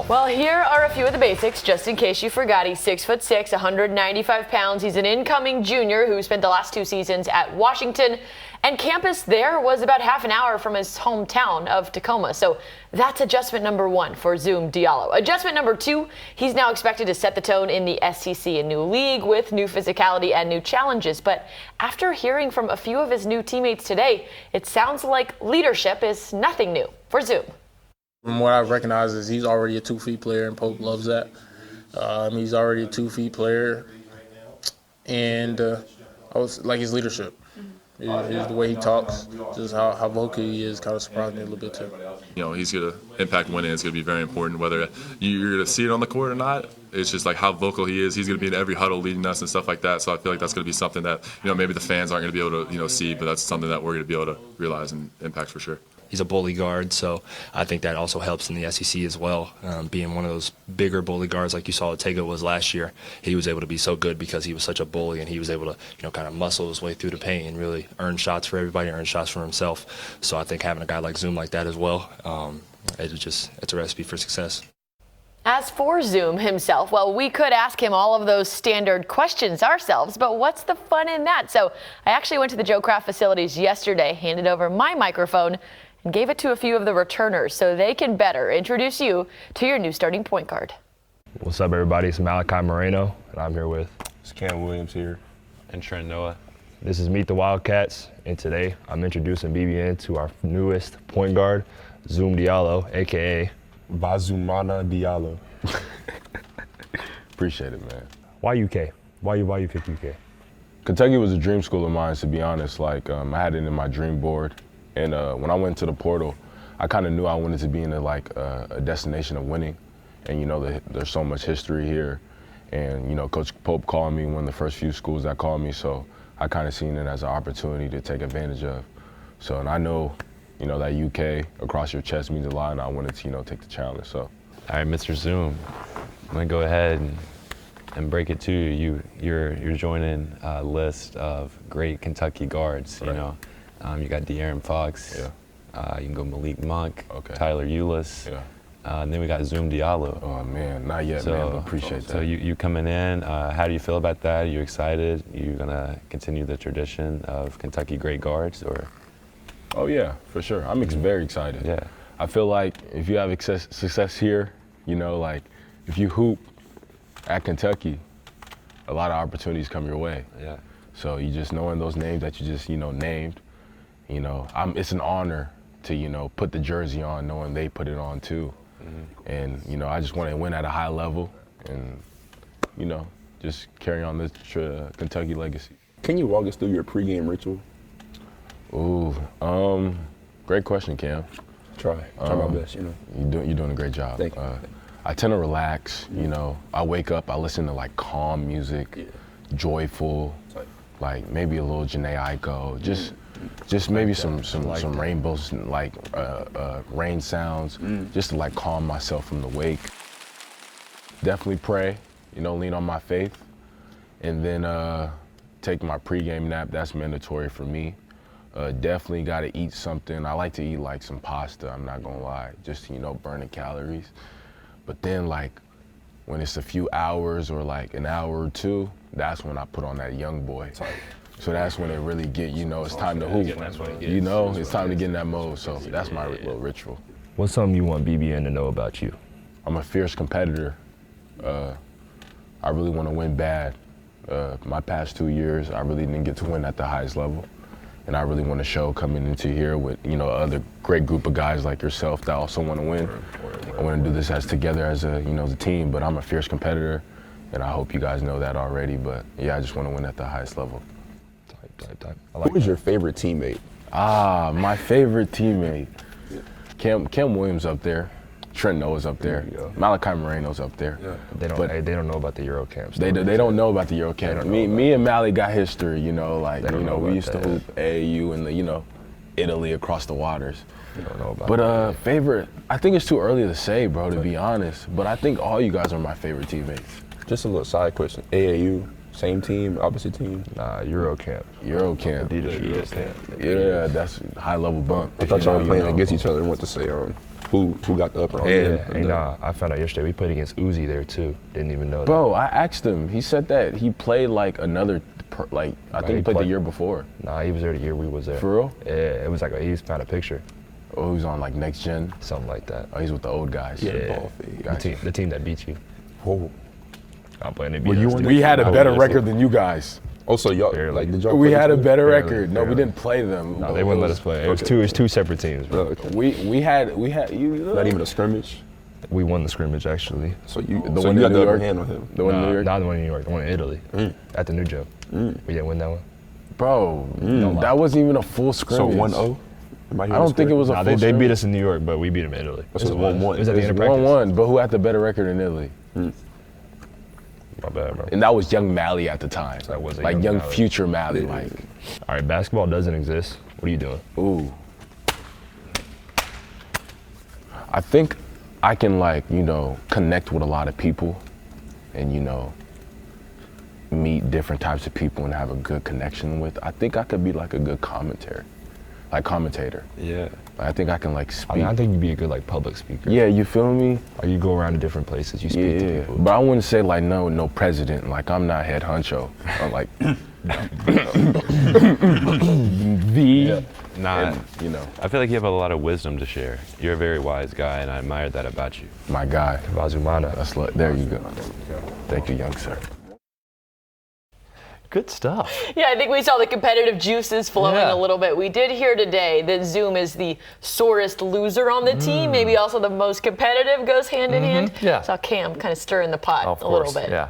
Well, here are a few of the basics, just in case you forgot. He's 6'6", 195 pounds. He's an incoming junior who spent the last 2 seasons at Washington, and campus there was about half an hour from his hometown of Tacoma. So that's adjustment number 1 for Zoom Diallo. Adjustment number 2, he's now expected to set the tone in the SEC, a new league with new physicality and new challenges. But after hearing from a few of his new teammates today, it sounds like leadership is nothing new for Zoom. From what I've recognized is he's already a 2-feet player, and Pope loves that. He's already a 2-feet player, and I was like his leadership. Is the way he talks, just how vocal he is, kind of surprised me a little bit too. You know, he's going to impact winning. It's going to be very important, whether you're going to see it on the court or not. It's just like how vocal he is. He's going to be in every huddle leading us and stuff like that. So I feel like that's going to be something that, you know, maybe the fans aren't going to be able to, see, but that's something that we're going to be able to realize and impact for sure. He's a bully guard, so I think that also helps in the SEC as well. Being one of those bigger bully guards like you saw Ortega was last year, he was able to be so good because he was such a bully, and he was able to, kind of muscle his way through the paint and really earn shots for everybody, earn shots for himself. So I think having a guy like Zoom like that as well, it's a recipe for success. As for Zoom himself, well, we could ask him all of those standard questions ourselves, but what's the fun in that? So I actually went to the Joe Kraft facilities yesterday, handed over my microphone, and gave it to a few of the returners so they can better introduce you to your new starting point guard. What's up, everybody? It's Malachi Moreno, and I'm here with Kam Williams here, and Trent Noah. This is Meet the Wildcats, and today I'm introducing BBN to our newest point guard, Zoom Diallo, a.k.a. Bazumana Diallo. Appreciate it, man. Why UK? Why you pick UK? Kentucky was a dream school of mine, to be honest. I had it in my dream board. And when I went to the portal, I kind of knew I wanted to be in a destination of winning. And, there's so much history here. And, Coach Pope called me one of the first few schools that called me. So I kind of seen it as an opportunity to take advantage of. So, and I know, that UK across your chest means a lot, and I wanted to, take the challenge. So. All right, Mr. Zoom, I'm going to go ahead and break it to you. You're joining a list of great Kentucky guards, right. You got De'Aaron Fox. Yeah. You can go Malik Monk. Okay. Tyler Ulis. Yeah. And then we got Zoom Diallo. Oh man, not yet, man. But appreciate that. So you coming in. How do you feel about that? Are you excited? You gonna continue the tradition of Kentucky great guards, or? Oh yeah, for sure. I'm very excited. Yeah. I feel like if you have success here, if you hoop at Kentucky, a lot of opportunities come your way. Yeah. So you just knowing those names that you just named. It's an honor to, put the jersey on knowing they put it on too. Mm-hmm. And, I just want to win at a high level and, just carry on this Kentucky legacy. Can you walk us through your pregame ritual? Ooh, great question, Kam. Try my best, You're doing a great job. Thank you. I tend to relax, I wake up, I listen to calm music, joyful, maybe a little Jhené Aiko, just maybe some rainbows, rain sounds, just to calm myself from the wake. Definitely pray, lean on my faith, and then take my pregame nap. That's mandatory for me. Definitely got to eat something. I like to eat some pasta, I'm not gonna lie, just to, burn the calories. But then when it's a few hours or an hour or two, that's when I put on that young boy. So that's when it really it's time to hoop. It's time to get in that mode. So that's my little ritual. What's something you want BBN to know about you? I'm a fierce competitor. I really want to win bad. My past 2 years, I really didn't get to win at the highest level. And I really want to show coming into here with, other great group of guys like yourself that also want to win. I want to do this together as a team, but I'm a fierce competitor, and I hope you guys know that already. But yeah, I just want to win at the highest level. Who is your favorite teammate? My favorite teammate. Kam Williams up there. Trent Noah's up there. Malachi Moreno's up there. Yeah. They don't know about the Euro camps. They don't know about the Euro camp. Me and Mally got history, we used to hoop AAU in Italy across the waters. They don't know about But favorite, I think it's too early to say, bro, to be honest. But I think all you guys are my favorite teammates. Just a little side question. AAU, same team, opposite team? Nah, Euro camp. Adidas Euro camp. Yeah, that's a high level bump. I thought y'all were playing against each other. What to say? who got the upper hand. Yeah, and I found out yesterday we played against Uzi there too. Didn't even know that. Bro, I asked him. He said that he played like another, I think he played the year before. Nah, he was there the year we was there. For real? Yeah, it was like he just found a picture. Oh, he was on like Next Gen? Something like that. Oh, he's with the old guys. Yeah, the team that beat you. Whoa. I'm playing it. We had a better record than you guys. Oh, so y'all, like, did y'all We play had a each other? better record. No, we didn't play them. No, they wouldn't let us play. It was two separate teams, bro. Okay. We had you. Not even a scrimmage. We won the scrimmage actually. So you, The so one you in got New the upper York? hand on him. The one in New York? Not the one in New York. The one in Italy at the New Joe. We didn't win that one. Bro, that wasn't even a full So scrimmage. 1-0. I don't think it was a full They beat scrimmage. us in New York, but we beat them in Italy. So 1-1. It was at the end of It's practice. 1-1, but who had the better record in Italy? My bad, bro. And that was young Mally at the time. That was a like young young Mally. future Mally. Like, All right, basketball doesn't exist. What are you doing? ooh. I think I can connect with a lot of people and, meet different types of people and have a good connection with. I think I could be like a good commentator. Yeah. I think I can speak. I mean, I think you'd be a good public speaker. Yeah, you feel me? Like you go around to different places, you speak to Yeah, people. but I wouldn't say no president. Like I'm not head honcho. I'm like the. Nah, And, I feel like you have a lot of wisdom to share. You're a very wise guy, and I admire that about you. my guy. Vazumana. There you go. Thank you, young sir. Good stuff. Yeah, I think we saw the competitive juices flowing Yeah. a little bit. We did hear today that Zoom is the sorest loser on the team. Maybe also the most competitive goes hand in hand. Yeah. Saw Kam kind of stirring the pot Of a little course, bit. yeah.